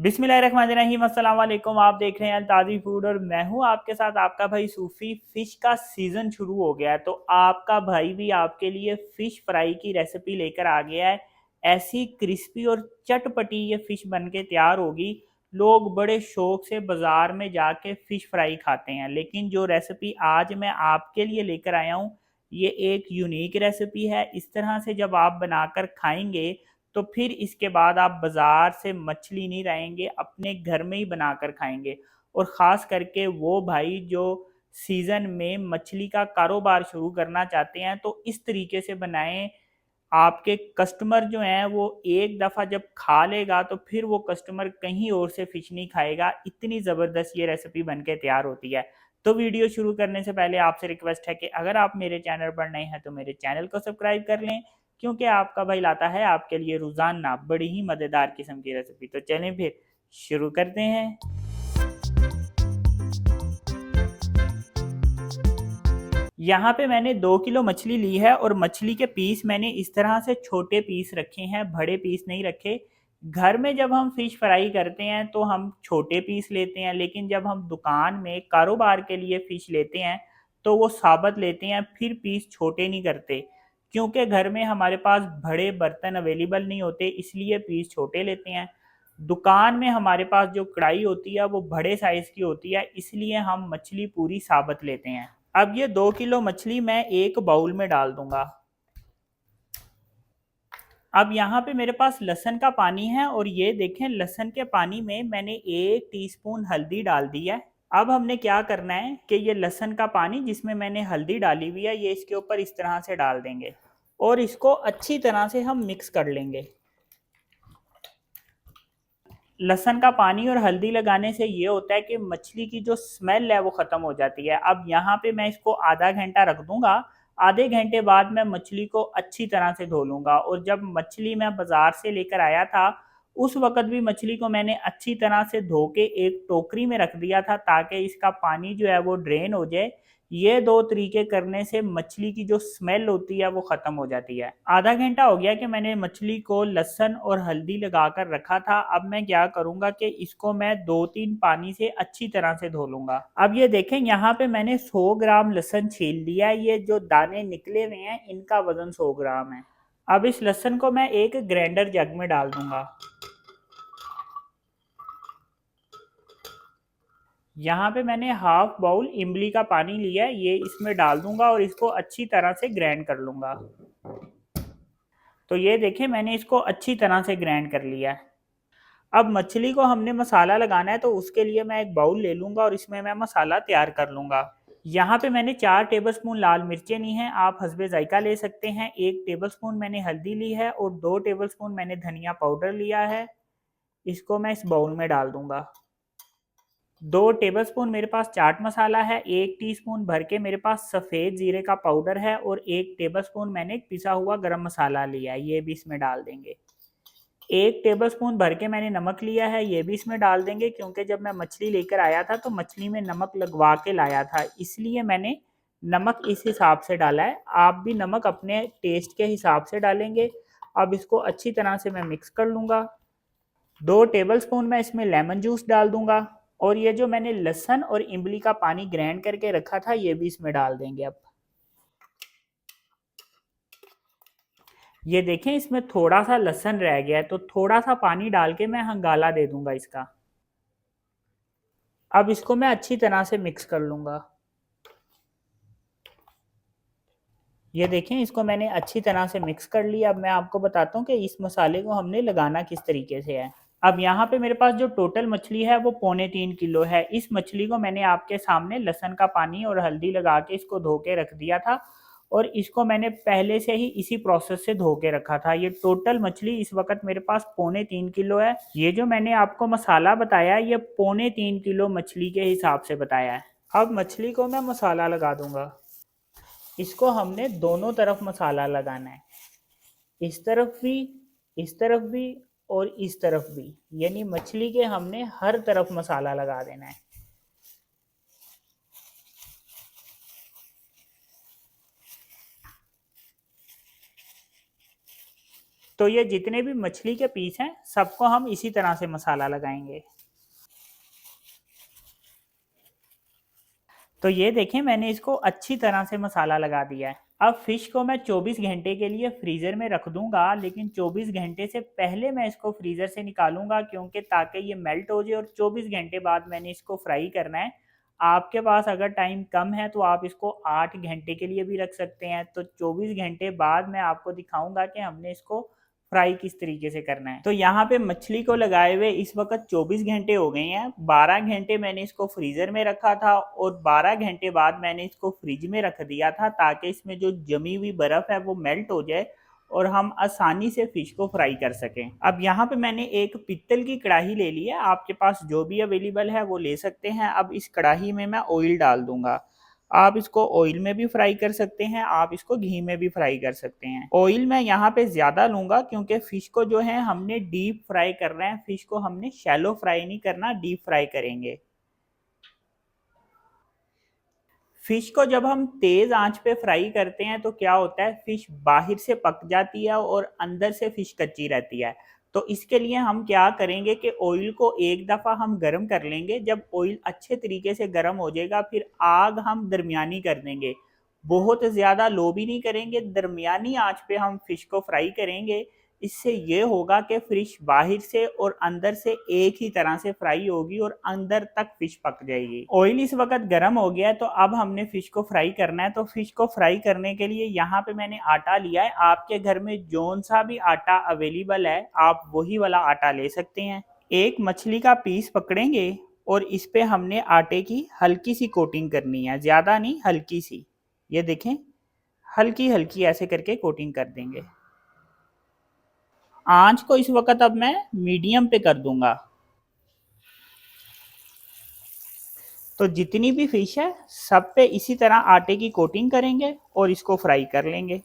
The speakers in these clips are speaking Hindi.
बिस्मिल्लाहिर्रहमानिर्रहीम अस्सलाम वालेकुम। आप देख रहे हैं ताज़ी फूड और मैं हूं आपके साथ आपका भाई सूफ़ी। फ़िश का सीज़न शुरू हो गया है तो आपका भाई भी आपके लिए फ़िश फ्राई की रेसिपी लेकर आ गया है। ऐसी क्रिस्पी और चटपटी ये फ़िश बन के तैयार होगी। लोग बड़े शौक से बाज़ार में जाके फ़िश फ्राई खाते हैं, लेकिन जो रेसिपी आज मैं आपके लिए लेकर आया हूँ ये एक यूनिक रेसिपी है। इस तरह से जब आप बनाकर खाएंगे तो फिर इसके बाद आप बाज़ार से मछली नहीं लाएंगे, अपने घर में ही बनाकर खाएंगे। और ख़ास करके वो भाई जो सीज़न में मछली का कारोबार शुरू करना चाहते हैं तो इस तरीके से बनाएं, आपके कस्टमर जो हैं वो एक दफ़ा जब खा लेगा तो फिर वो कस्टमर कहीं और से फ़िश नहीं खाएगा। इतनी ज़बरदस्त ये रेसिपी बन के तैयार होती है। तो वीडियो शुरू करने से पहले आपसे रिक्वेस्ट है कि अगर आप मेरे चैनल पर नए हैं तो मेरे चैनल को सब्सक्राइब कर लें, क्योंकि आपका भाई लाता है आपके लिए रोज़ाना बड़ी ही मज़ेदार किस्म की रेसिपी। तो चलें फिर शुरू करते हैं। यहाँ पे मैंने 2 किलो मछली ली है और मछली के पीस मैंने इस तरह से छोटे पीस रखे हैं, बड़े पीस नहीं रखे। घर में जब हम फिश फ्राई करते हैं तो हम छोटे पीस लेते हैं, लेकिन जब हम दुकान में कारोबार के लिए फ़िश लेते हैं तो वो साबुत लेते हैं, फिर पीस छोटे नहीं करते। क्योंकि घर में हमारे पास बड़े बर्तन अवेलेबल नहीं होते, इसलिए पीस छोटे लेते हैं। दुकान में हमारे पास जो कढ़ाई होती है वो बड़े साइज़ की होती है, इसलिए हम मछली पूरी साबुत लेते हैं। अब ये 2 किलो मछली मैं एक बाउल में डाल दूंगा। अब यहाँ पे मेरे पास लहसुन का पानी है और ये देखें, लहसुन के पानी में मैंने 1 टीस्पून हल्दी डाल दी है। अब हमने क्या करना है कि ये लहसुन का पानी जिसमें मैंने हल्दी डाली हुई है ये इसके ऊपर इस तरह से डाल देंगे और इसको अच्छी तरह से हम मिक्स कर लेंगे। लहसुन का पानी और हल्दी लगाने से ये होता है कि मछली की जो स्मेल है वो ख़त्म हो जाती है। अब यहाँ पे मैं इसको आधा घंटा रख दूंगा। आधे घंटे बाद मैं मछली को अच्छी तरह से धो लूँगा। और जब मछली मैं बाज़ार से लेकर आया था उस वक़्त भी मछली को मैंने अच्छी तरह से धो के एक टोकरी में रख दिया था, ताकि इसका पानी जो है वो ड्रेन हो जाए। ये दो तरीके करने से मछली की जो स्मेल होती है वो ख़त्म हो जाती है। आधा घंटा हो गया कि मैंने मछली को लहसुन और हल्दी लगाकर रखा था। अब मैं क्या करूँगा कि इसको मैं 2-3 पानी से अच्छी तरह से धो लूँगा। अब ये देखें, यहाँ पे मैंने 100 ग्राम लहसुन छील लिया है। ये जो दाने निकले हुए हैं इनका वज़न 100 ग्राम है। अब इस लहसुन को मैं एक ग्राइंडर जग में डाल दूँगा। यहाँ पे मैंने हाफ बाउल इमली का पानी लिया है, ये इसमें डाल दूंगा और इसको अच्छी तरह से ग्राइंड कर लूँगा। तो ये देखें, मैंने इसको अच्छी तरह से ग्राइंड कर लिया है। अब मछली को हमने मसाला लगाना है तो उसके लिए मैं एक बाउल ले लूँगा और इसमें मैं मसाला तैयार कर लूँगा। यहाँ पे मैंने 4 टेबलस्पून लाल मिर्चें ली हैं, आप हस्बे जायका ले सकते हैं। 1 टेबलस्पून मैंने हल्दी ली है और 2 टेबलस्पून मैंने धनिया पाउडर लिया है। इसको मैं इस बाउल में डाल दूँगा। 2 टेबलस्पून मेरे पास चाट मसाला है, 1 टीस्पून भर के मेरे पास सफ़ेद ज़ीरे का पाउडर है और 1 टेबलस्पून मैंने पिसा हुआ गरम मसाला लिया है, ये भी इसमें डाल देंगे। 1 टेबलस्पून भर के मैंने नमक लिया है, ये भी इसमें डाल देंगे, क्योंकि जब मैं मछली लेकर आया था तो मछली में नमक लगवा के लाया था, इसलिए मैंने नमक इस हिसाब से डाला है। आप भी नमक अपने टेस्ट के हिसाब से डालेंगे। अब इसको अच्छी तरह से मैं मिक्स कर लूँगा। 2 टेबलस्पून मैं इसमें लेमन जूस डाल दूंगा और ये जो मैंने लहसुन और इमली का पानी ग्राइंड करके रखा था ये भी इसमें डाल देंगे। अब ये देखें, इसमें थोड़ा सा लहसुन रह गया है तो थोड़ा सा पानी डाल के मैं हंगाला दे दूंगा इसका। अब इसको मैं अच्छी तरह से मिक्स कर लूंगा। ये देखें, इसको मैंने अच्छी तरह से मिक्स कर लिया। अब मैं आपको बताता हूँ कि इस मसाले को हमने लगाना किस तरीके से है। अब यहाँ पे मेरे पास जो टोटल मछली है वो 3.25 किलो है। इस मछली को मैंने आपके सामने लहसुन का पानी और हल्दी लगा के इसको धो के रख दिया था और इसको मैंने पहले से ही इसी प्रोसेस से धो के रखा था। ये टोटल मछली इस वक्त मेरे पास 3.25 किलो है। ये जो मैंने आपको मसाला बताया ये 3.25 किलो मछली के हिसाब से बताया है। अब मछली को मैं मसाला लगा दूंगा। इसको हमने दोनों तरफ मसाला लगाना है, इस तरफ भी, इस तरफ भी और इस तरफ भी, यानी मछली के हमने हर तरफ मसाला लगा देना है। तो ये जितने भी मछली के पीस हैं सबको हम इसी तरह से मसाला लगाएंगे। तो ये देखें मैंने इसको अच्छी तरह से मसाला लगा दिया है। अब फिश को मैं 24 घंटे के लिए फ्रीज़र में रख दूंगा, लेकिन 24 घंटे से पहले मैं इसको फ्रीज़र से निकालूंगा, क्योंकि ताकि ये मेल्ट हो जाए और 24 घंटे बाद मैंने इसको फ्राई करना है। आपके पास अगर टाइम कम है तो आप इसको 8 घंटे के लिए भी रख सकते हैं। तो 24 घंटे बाद मैं आपको दिखाऊंगा कि हमने इसको फ्राई किस तरीके से करना है। तो यहाँ पे मछली को लगाए हुए इस वक्त 24 घंटे हो गए हैं। 12 घंटे मैंने इसको फ्रीज़र में रखा था और 12 घंटे बाद मैंने इसको फ्रिज में रख दिया था, ताकि इसमें जो जमी हुई बर्फ़ है वो मेल्ट हो जाए और हम आसानी से फ़िश को फ्राई कर सकें। अब यहाँ पे मैंने एक पित्तल की कढ़ाई ले ली है, आपके पास जो भी अवेलेबल है वो ले सकते हैं। अब इस कढ़ाई में मैं ऑयल डाल दूंगा। आप इसको ऑयल में भी फ्राई कर सकते हैं, आप इसको घी में भी फ्राई कर सकते हैं। ऑयल मैं यहाँ पे ज़्यादा लूँगा क्योंकि फ़िश को जो है हमने डीप फ्राई करना है। फ़िश को हमने शैलो फ्राई नहीं करना, डीप फ्राई करेंगे। फिश को जब हम तेज आंच पे फ्राई करते हैं तो क्या होता है, फिश बाहर से पक जाती है और अंदर से फिश कच्ची रहती है। तो इसके लिए हम क्या करेंगे कि ऑयल को एक दफ़ा हम गर्म कर लेंगे। जब ऑयल अच्छे तरीके से गर्म हो जाएगा फिर आग हम दरमियानी कर देंगे। बहुत ज़्यादा लो भी नहीं करेंगे, दरमियानी आंच पे हम फिश को फ्राई करेंगे। इससे ये होगा कि फिश बाहर से और अंदर से एक ही तरह से फ्राई होगी और अंदर तक फिश पक जाएगी। ऑयल इस वक्त गर्म हो गया है, तो अब हमने फिश को फ्राई करना है। तो फिश को फ्राई करने के लिए यहाँ पे मैंने आटा लिया है। आपके घर में जौन सा भी आटा अवेलेबल है आप वही वाला आटा ले सकते हैं। एक मछली का पीस पकड़ेंगे और इस पे हमने आटे की हल्की सी कोटिंग करनी है, ज़्यादा नहीं, हल्की सी। ये देखें, हल्की हल्की ऐसे करके कोटिंग कर देंगे। आंच को इस वक्त अब मैं मीडियम पे कर दूंगा। तो जितनी भी फिश है सब पे इसी तरह आटे की कोटिंग करेंगे और इसको फ्राई कर लेंगे।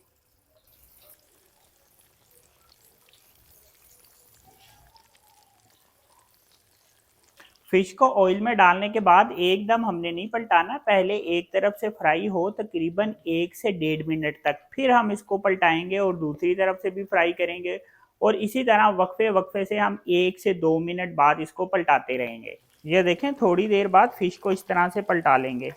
फिश को ऑयल में डालने के बाद एकदम हमने नहीं पलटाना, पहले एक तरफ से फ्राई हो तकरीबन 1 से 1.5 मिनट तक, फिर हम इसको पलटाएंगे और दूसरी तरफ से भी फ्राई करेंगे। और इसी तरह वक्फे वक्फे से हम 1 से 2 मिनट बाद इसको पलटाते रहेंगे। ये देखें, थोड़ी देर बाद फिश को इस तरह से पलटा लेंगे।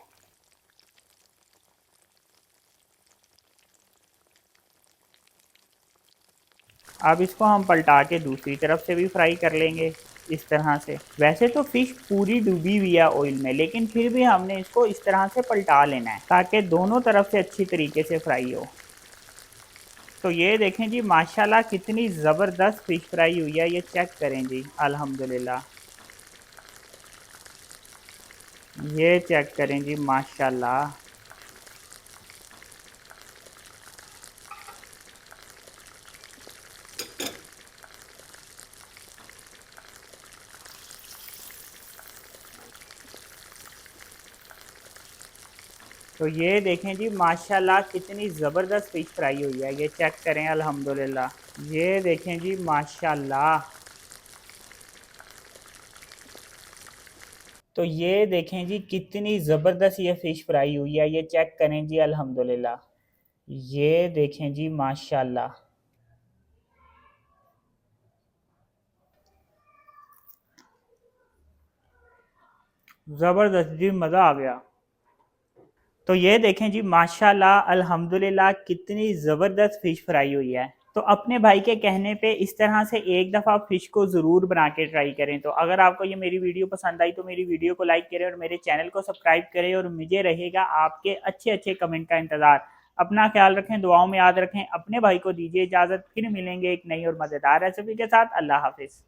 अब इसको हम पलटा के दूसरी तरफ से भी फ्राई कर लेंगे इस तरह से। वैसे तो फिश पूरी डूबी हुई है ऑयल में, लेकिन फिर भी हमने इसको इस तरह से पलटा लेना है ताकि दोनों तरफ से अच्छी तरीके से फ्राई हो। तो ये देखें जी, माशाल्लाह कितनी ज़बरदस्त फिश फ्राई हुई है। ये चेक करें जी, अल्हम्दुलिल्लाह। ये चेक करें जी, माशाल्लाह। तो ये देखें जी, माशाल्लाह कितनी ज़बरदस्त फिश फ्राई हुई है। ये चेक करें, अल्हम्दुलिल्लाह। ये देखें जी, माशाल्लाह। तो ये देखें जी, कितनी ज़बरदस्त ये फ़िश फ्राई हुई है। ये चेक करें जी, अल्हम्दुलिल्लाह। ये देखें जी, माशाल्लाह। ज़बरदस्त जी, मज़ा आ गया। तो ये देखें जी, माशाल्लाह अल्हम्दुलिल्लाह कितनी ज़बरदस्त फ़िश फ्राई हुई है। तो अपने भाई के कहने पे इस तरह से एक दफ़ा फ़िश को ज़रूर बना के ट्राई करें। तो अगर आपको ये मेरी वीडियो पसंद आई तो मेरी वीडियो को लाइक करें और मेरे चैनल को सब्सक्राइब करें, और मुझे रहेगा आपके अच्छे अच्छे कमेंट का इंतज़ार। अपना ख्याल रखें, दुआओं में याद रखें। अपने भाई को दीजिए इजाज़त, फिर मिलेंगे एक नई और मज़ेदार रेसिपी के साथ। अल्लाह हाफिज़।